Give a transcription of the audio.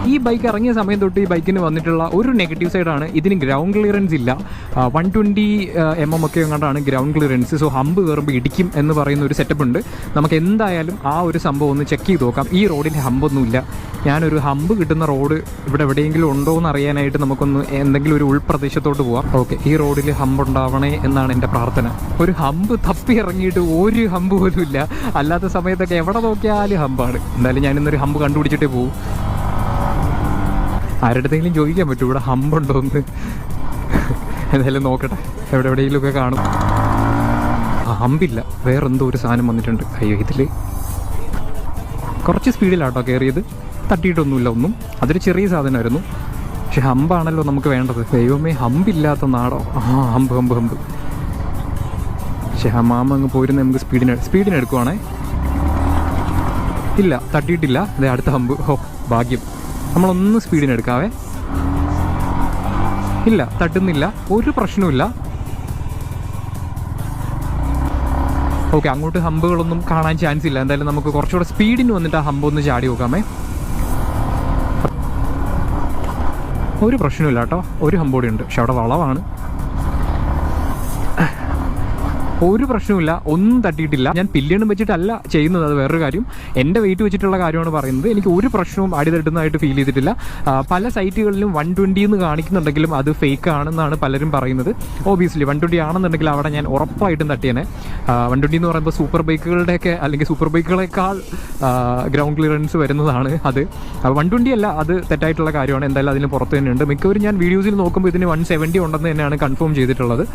ഈ ബൈക്ക് ഇറങ്ങിയ സമയം തൊട്ട് ഈ ബൈക്കിന് വന്നിട്ടുള്ള ഒരു നെഗറ്റീവ് സൈഡാണ് ഇതിന് ഗ്രൗണ്ട് ക്ലിയറൻസ് ഇല്ല. 120 mm ഒക്കെ കണ്ടാണ് ഗ്രൗണ്ട് ക്ലിയറൻസ്. സോ ഹമ്പ് കയറുമ്പോൾ ഇടിക്കും എന്ന് പറയുന്ന ഒരു സെറ്റപ്പ് ഉണ്ട്. നമുക്ക് എന്തായാലും ആ ഒരു സംഭവം ഒന്ന് ചെക്ക് ചെയ്ത് നോക്കാം. ഈ റോഡിൽ ഹമ്പൊന്നുമില്ല. ഞാനൊരു ഹമ്പ് കിട്ടുന്ന റോഡ് ഇവിടെ എവിടെയെങ്കിലും ഉണ്ടോ എന്ന് അറിയാനായിട്ട് നമുക്കൊന്ന് എന്തെങ്കിലും ഒരു ഉൾപ്രദേശത്തോട്ട് പോവാം. ഓക്കെ, ഈ റോഡിൽ ഹമ്പ് ഉണ്ടാവണേ എന്നാണ് എൻ്റെ പ്രാർത്ഥന. ഒരു ഹമ്പ് തപ്പി ഇറങ്ങിയിട്ട് ഒരു ഹമ്പ് പോലും ഇല്ല. അല്ലാത്ത സമയത്തൊക്കെ എവിടെ നോക്കിയാലും ഹമ്പാണ്. എന്തായാലും ഞാനിന്നൊരു ഹമ്പ് കണ്ടുപിടിച്ചിട്ടേ പോകും. ആരുടെയെങ്കിലും ചോദിക്കാൻ പറ്റും ഇവിടെ ഹമ്പുണ്ടോ എന്ന്. എന്തായാലും നോക്കട്ടെ, എവിടെയെങ്കിലുമൊക്കെ കാണും. ഹമ്പില്ല, വേറെന്തോ ഒരു സാധനം വന്നിട്ടുണ്ട്. അയ്യോ, ഇതിൽ കുറച്ച് സ്പീഡിലാട്ടോ കയറിയത്, തട്ടിയിട്ടൊന്നുമില്ല ഒന്നും. അതൊരു ചെറിയ സാധനമായിരുന്നു. പക്ഷെ ഹമ്പാണല്ലോ നമുക്ക് വേണ്ടത്. ദൈവമേ, ഹമ്പില്ലാത്ത നാടോ. Hump hump hump. പക്ഷെ മാമ അങ്ങ് പോയിരുന്ന നമുക്ക് സ്പീഡിന് എടുക്കുവാണേ. ഇല്ല, തട്ടിയിട്ടില്ല. അതെ, അടുത്ത ഹമ്പ്. ഓ ഭാഗ്യം. നമ്മളൊന്ന് സ്പീഡിന് എടുക്കാവേ. ഇല്ല, തട്ടുന്നില്ല, ഒരു പ്രശ്നമില്ല. ഓക്കെ, അങ്ങോട്ട് ഹമ്പുകളൊന്നും കാണാൻ ചാൻസ് ഇല്ല. എന്തായാലും നമുക്ക് കുറച്ചുകൂടെ സ്പീഡിന് വന്നിട്ട് ആ ഹമ്പ് ഒന്ന് ചാടി നോക്കാമേ. ഒരു പ്രശ്നമില്ല കേട്ടോ, ഒരു ഹമ്പ് കൂടി ഉണ്ട്. പക്ഷെ അവിടെ വളവാണ്. ഒരു പ്രശ്നമില്ല, ഒന്നും തട്ടിയിട്ടില്ല. ഞാൻ പില്ലിയണും വെച്ചിട്ടല്ല ചെയ്യുന്നത്, അത് വേറൊരു കാര്യം. എൻ്റെ വെയിറ്റ് വെച്ചിട്ടുള്ള കാര്യമാണ് പറയുന്നത്. എനിക്ക് ഒരു പ്രശ്നവും അടി തട്ടുന്നതായിട്ട് ഫീൽ ചെയ്തിട്ടില്ല. പല സൈറ്റുകളിലും 120 എന്ന് കാണിക്കുന്നുണ്ടെങ്കിലും അത് ഫേക്ക് ആണെന്നാണ് പലരും പറയുന്നത്. ഓബിയസ്ലി 120 ആണെന്നുണ്ടെങ്കിൽ അവിടെ ഞാൻ ഉറപ്പായിട്ടും തട്ടിയേനെ. 120 എന്ന് പറയുമ്പോൾ സൂപ്പർ ബൈക്കുകളുടെയൊക്കെ അല്ലെങ്കിൽ സൂപ്പർ ബൈക്കുകളെക്കാൾ ഗ്രൗണ്ട് ക്ലിയറൻസ് വരുന്നതാണ് അത്. 120 അല്ല, അത് തെറ്റായിട്ടുള്ള കാര്യമാണ്. എന്തായാലും അതിന് പുറത്ത് തന്നെയുണ്ട്. മിക്കവരും ഞാൻ വീഡിയോസിൽ നോക്കുമ്പോൾ ഇതിന് 170 ഉണ്ടെന്ന് തന്നെയാണ് കൺഫേം ചെയ്തിട്ടുള്ളത്.